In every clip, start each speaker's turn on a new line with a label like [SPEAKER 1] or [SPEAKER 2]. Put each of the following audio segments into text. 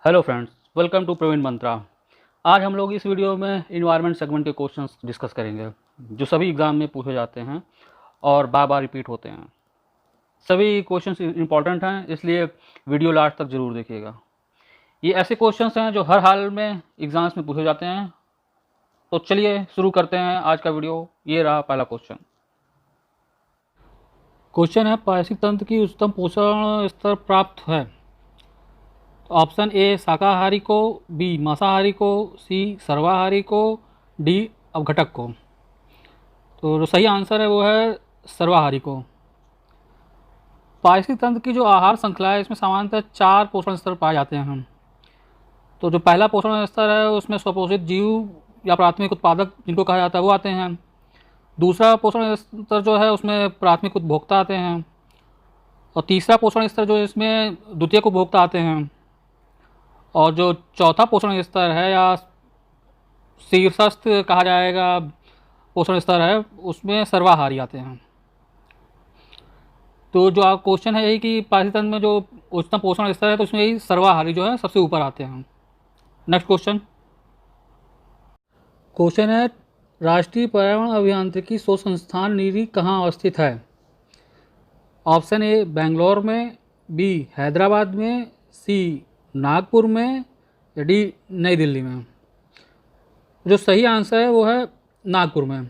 [SPEAKER 1] Hello friends, welcome to Praveen Mantra. आज हम लोग इस वीडियो में इन्वायरमेंट सेगमेंट के क्वेश्चंस डिस्कस करेंगे जो सभी एग्ज़ाम में पूछे जाते हैं और बार बार रिपीट होते हैं। सभी क्वेश्चंस इंपॉर्टेंट हैं, इसलिए वीडियो लास्ट तक ज़रूर देखिएगा। ये ऐसे क्वेश्चंस हैं जो हर हाल में एग्ज़ाम्स में पूछे जाते हैं। तो चलिए शुरू करते हैं आज का वीडियो। ये रहा पहला क्वेश्चन। क्वेश्चन है, पारिस्थितिक तंत्र की उच्चतम पोषण स्तर प्राप्त है। तो ऑप्शन ए शाकाहारी को, बी मांसाहारी को, सी सर्वाहारी को, डी अपघटक को। तो जो सही आंसर है वो है सर्वाहारी को। पारिस्थितिक तंत्र की जो आहार श्रृंखला है इसमें सामान्यतः 4 पोषण स्तर पाए जाते हैं। तो जो पहला पोषण स्तर है उसमें स्वपोषित जीव या प्राथमिक उत्पादक जिनको कहा जाता है वो आते हैं। दूसरा पोषण स्तर जो है उसमें प्राथमिक उपभोक्ता आते हैं। और तीसरा पोषण स्तर जो है इसमें द्वितीयक उपभोक्ता आते हैं। और जो चौथा पोषण स्तर है या शीर्षस्थ कहा जाएगा पोषण स्तर है उसमें सर्वाहारी आते हैं। तो जो आप क्वेश्चन है यही कि पारिस्थितिक तंत्र में जो उच्चतम पोषण स्तर है तो उसमें यही सर्वाहारी जो है सबसे ऊपर आते हैं। Next question. क्वेश्चन है, राष्ट्रीय पर्यावरण अभियांत्रिकी शोध संस्थान नीरी कहाँ अवस्थित है। ऑप्शन ए बेंगलोर में, बी हैदराबाद में, सी नागपुर में, या डी नई दिल्ली में। जो सही आंसर है वो है नागपुर में।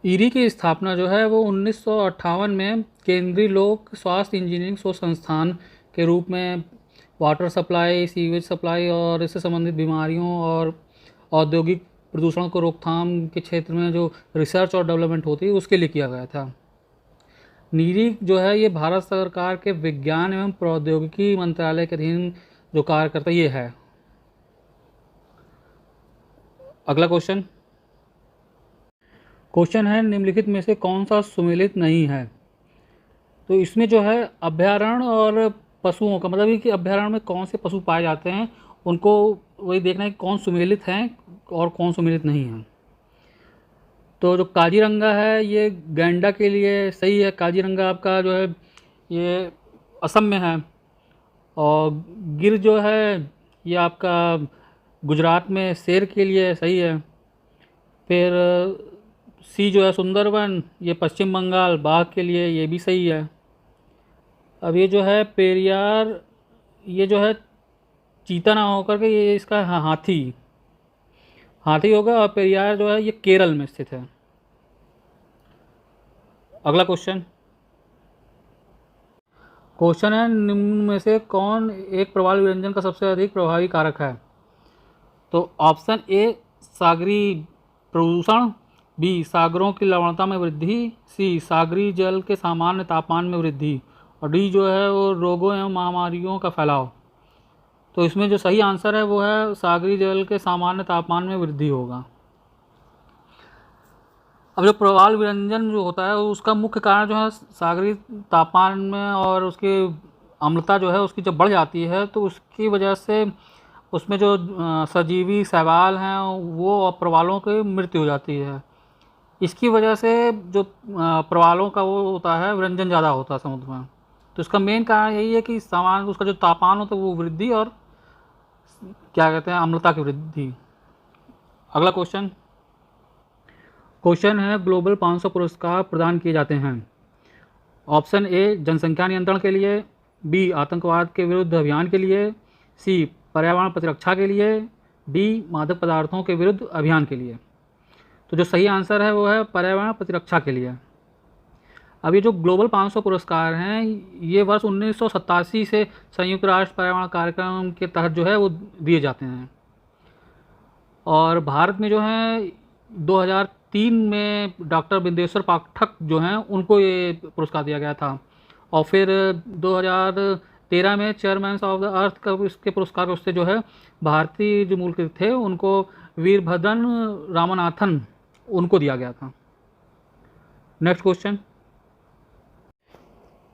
[SPEAKER 1] ईरी की स्थापना जो है वो 1958 में केंद्रीय लोक स्वास्थ्य इंजीनियरिंग शोध संस्थान के रूप में वाटर सप्लाई, सीवेज सप्लाई और इससे संबंधित बीमारियों और औद्योगिक प्रदूषण को रोकथाम के क्षेत्र में जो रिसर्च और डेवलपमेंट होती है उसके लिए किया गया था। नीरी जो है ये भारत सरकार के विज्ञान एवं प्रौद्योगिकी मंत्रालय के अधीन जो कार्य करता है ये है। अगला क्वेश्चन। क्वेश्चन है, निम्नलिखित में से कौन सा सुमेलित नहीं है। तो इसमें जो है अभ्यारण्य और पशुओं का मतलब है कि अभ्यारण्य में कौन से पशु पाए जाते हैं उनको वही देखना है कि कौन सुमेलित हैं और कौन सुमेलित नहीं हैं। तो जो काजीरंगा है ये गैंडा के लिए सही है। काजीरंगा आपका जो है ये असम में है। और गिर जो है ये आपका गुजरात में शेर के लिए सही है। फिर सी जो है सुंदरवन ये पश्चिम बंगाल बाघ के लिए ये भी सही है। अब ये जो है पेरियार ये जो है चीता ना होकर के ये इसका हाथी हाथी होगा। और पेरियार जो है ये केरल में स्थित है। अगला क्वेश्चन। क्वेश्चन है, निम्न में से कौन एक प्रवाल व्यंजन का सबसे अधिक प्रभावी कारक है। तो ऑप्शन ए सागरी प्रदूषण, बी सागरों की लवणता में वृद्धि, सी सागरी जल के सामान्य तापमान में वृद्धि, और डी जो है वो रोगों एवं महामारियों का फैलाव। तो इसमें जो सही आंसर है वो है सागरी जल के सामान्य तापमान में वृद्धि होगा। अब जो प्रवाल विरंजन जो होता है उसका मुख्य कारण जो है सागरी तापमान में और उसकी अम्लता जो है उसकी जब बढ़ जाती है तो उसकी वजह से उसमें जो सजीवी शैवाल हैं वो प्रवालों की मृत्यु हो जाती है। इसकी वजह से जो प्रवालों का वो होता है विरंजन ज़्यादा होता है समुद्र में। तो इसका मेन कारण यही है कि सामान उसका जो तापमान होता है वो वृद्धि और क्या कहते हैं अम्लता की वृद्धि। अगला क्वेश्चन। क्वेश्चन है, ग्लोबल 500 पुरस्कार प्रदान किए जाते हैं। ऑप्शन ए जनसंख्या नियंत्रण के लिए, बी आतंकवाद के विरुद्ध अभियान के लिए, सी पर्यावरण प्रतिरक्षा के लिए, डी मादक पदार्थों के विरुद्ध अभियान के लिए। तो जो सही आंसर है वो है पर्यावरण प्रतिरक्षा के लिए। अब ये जो ग्लोबल 500 पुरस्कार हैं ये वर्ष 1987 से संयुक्त राष्ट्र पर्यावरण कार्यक्रम के तहत जो है वो दिए जाते हैं। और भारत में जो है 2003 में डॉक्टर बिंदेश्वर पाठक जो हैं उनको ये पुरस्कार दिया गया था। और फिर 2013 में चेयरमैन ऑफ द अर्थ का इसके पुरस्कार उससे जो है भारतीय जो मूल के थे उनको वीरभद्रन रामनाथन उनको दिया गया था। Next question.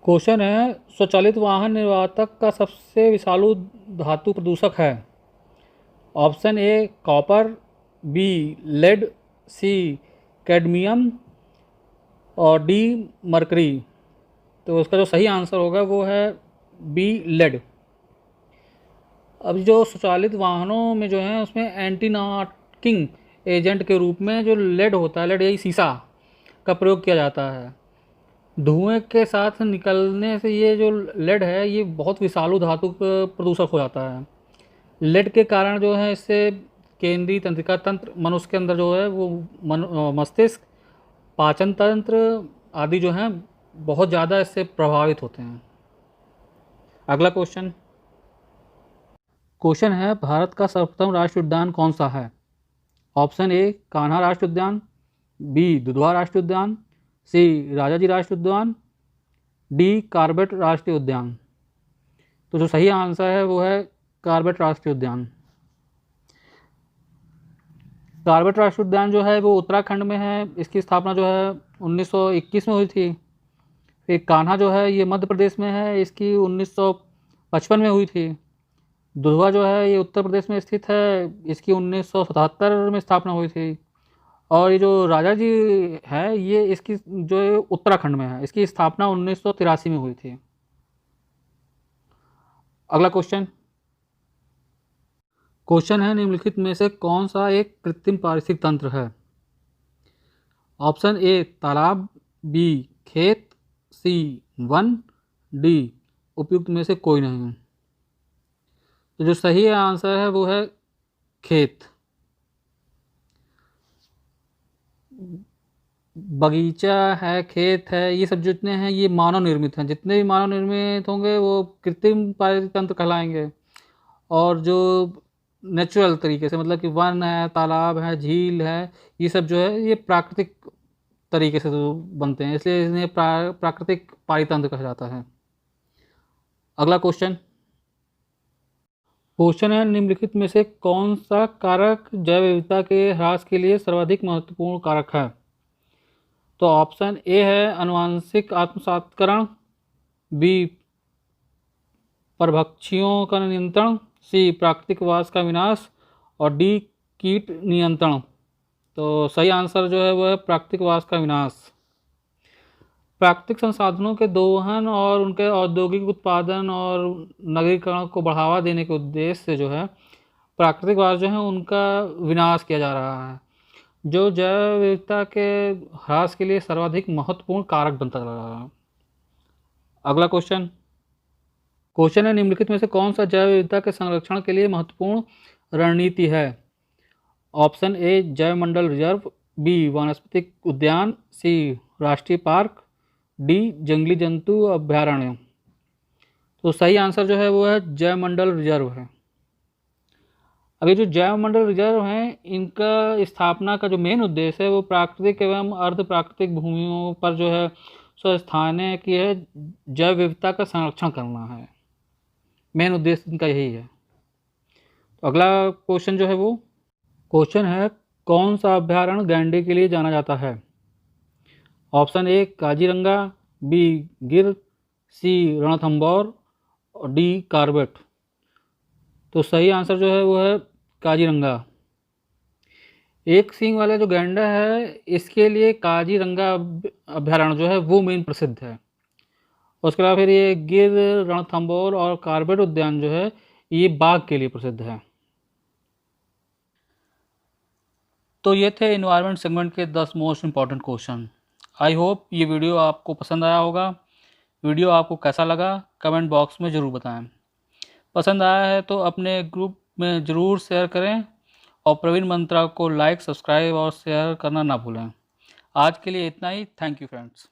[SPEAKER 1] क्वेश्चन है, स्वचालित वाहन निर्वातक का सबसे विषालु धातु प्रदूषक है। Option A copper, B lead, C cadmium, और डी मरकरी। तो उसका जो सही आंसर होगा वो है बी लेड। अब जो स्वचालित वाहनों में जो है उसमें एंटी नॉकिंग एजेंट के रूप में जो लेड होता है, लेड यही शीशा का प्रयोग किया जाता है। धुएं के साथ निकलने से ये जो लेड है ये बहुत विषालु धातु प्रदूषक हो जाता है। लेड के कारण जो है इससे केंद्रीय तंत्रिका तंत्र, मनुष्य के अंदर जो है वो मस्तिष्क, पाचन तंत्र आदि जो हैं बहुत ज़्यादा इससे प्रभावित होते हैं। अगला क्वेश्चन है, भारत का सर्वप्रथम राष्ट्रीय उद्यान कौन सा है? ऑप्शन ए कान्हा राष्ट्रीय उद्यान, बी दुधवा राष्ट्रीय उद्यान, सी राजाजी राष्ट्रीय उद्यान, डी कॉर्बेट राष्ट्रीय उद्यान। तो जो सही आंसर है वो है कॉर्बेट राष्ट्रीय उद्यान। कॉर्बेट राष्ट्रीय उद्यान जो है वो उत्तराखंड में है। इसकी स्थापना जो है 1921 में हुई थी। फिर कान्हा जो है ये मध्य प्रदेश में है, इसकी 1955 में हुई थी। दुधवा जो है ये उत्तर प्रदेश में स्थित है, इसकी 1977 में स्थापना हुई थी। और ये जो राजा जी है ये इसकी जो है उत्तराखंड में है, इसकी स्थापना 1983 में हुई थी। अगला क्वेश्चन है, निम्नलिखित में से कौन सा एक कृत्रिम पारिस्थितिक तंत्र है? ऑप्शन ए तालाब, बी खेत, सी वन, डी उपयुक्त में से कोई नहीं। तो जो सही आंसर है वो है खेत। बगीचा है, खेत है, ये सब जितने हैं ये मानव निर्मित हैं। जितने भी मानव निर्मित होंगे वो कृत्रिम पारिस्थितिक तंत्र कहलाएंगे। और जो नेचुरल तरीके से, मतलब कि वन है, तालाब है, झील है, ये सब जो है ये प्राकृतिक तरीके से जो बनते हैं, इसलिए इन्हें प्राकृतिक पारितंत्र कहा जाता है। अगला क्वेश्चन है, निम्नलिखित में से कौन सा कारक जैव विविधता के ह्रास के लिए सर्वाधिक महत्वपूर्ण कारक है? तो ऑप्शन ए है आनुवंशिक आत्मसात्करण, बी परभक्षियों का नियंत्रण, सी प्राकृतिक वास का विनाश, और डी कीट नियंत्रण। तो सही आंसर जो है वो है प्राकृतिक वास का विनाश। प्राकृतिक संसाधनों के दोहन और उनके औद्योगिक उत्पादन और नगरीकरण को बढ़ावा देने के उद्देश्य से जो है प्राकृतिक वास जो है उनका विनाश किया जा रहा है, जो जैव विविधता के ह्रास के लिए सर्वाधिक महत्वपूर्ण कारक बनता जा रहा है। अगला क्वेश्चन है, निम्नलिखित में से कौन सा जैव विविधता के संरक्षण के लिए महत्वपूर्ण रणनीति है? ऑप्शन ए जैव मंडल रिजर्व, बी वानस्पतिक उद्यान, सी राष्ट्रीय पार्क, डी जंगली जंतु अभ्यारण्य। तो सही आंसर जो है वो है जैव मंडल रिजर्व है। अभी जो जैव मंडल रिजर्व हैं इनका स्थापना का जो मेन उद्देश्य है वो प्राकृतिक एवं अर्ध प्राकृतिक भूमियों पर जो है स्वस्थाने की है जैव विविधता का संरक्षण करना है। मेन उद्देश्य इनका यही है। तो अगला क्वेश्चन जो है वो क्वेश्चन है, कौन सा अभ्यारण्य गैंडे के लिए जाना जाता है? ऑप्शन ए काजीरंगा, बी गिर, सी रणथंभौर और डी कॉर्बेट। तो सही आंसर जो है वो है काजीरंगा। एक सींग वाला जो गैंडा है इसके लिए काजीरंगा अभ्यारण्य जो है वो मेन प्रसिद्ध है। उसके अलावा फिर ये गिर, रणथंभौर और कॉर्बेट उद्यान जो है ये बाघ के लिए प्रसिद्ध है। तो ये थे एनवायरनमेंट सेगमेंट के 10 most important question. I hope ये वीडियो आपको पसंद आया होगा। वीडियो आपको कैसा लगा कमेंट बॉक्स में ज़रूर बताएं। पसंद आया है तो अपने ग्रुप में ज़रूर शेयर करें और प्रवीण मंत्रा को लाइक, सब्सक्राइब और शेयर करना ना भूलें। आज के लिए इतना ही। Thank you friends.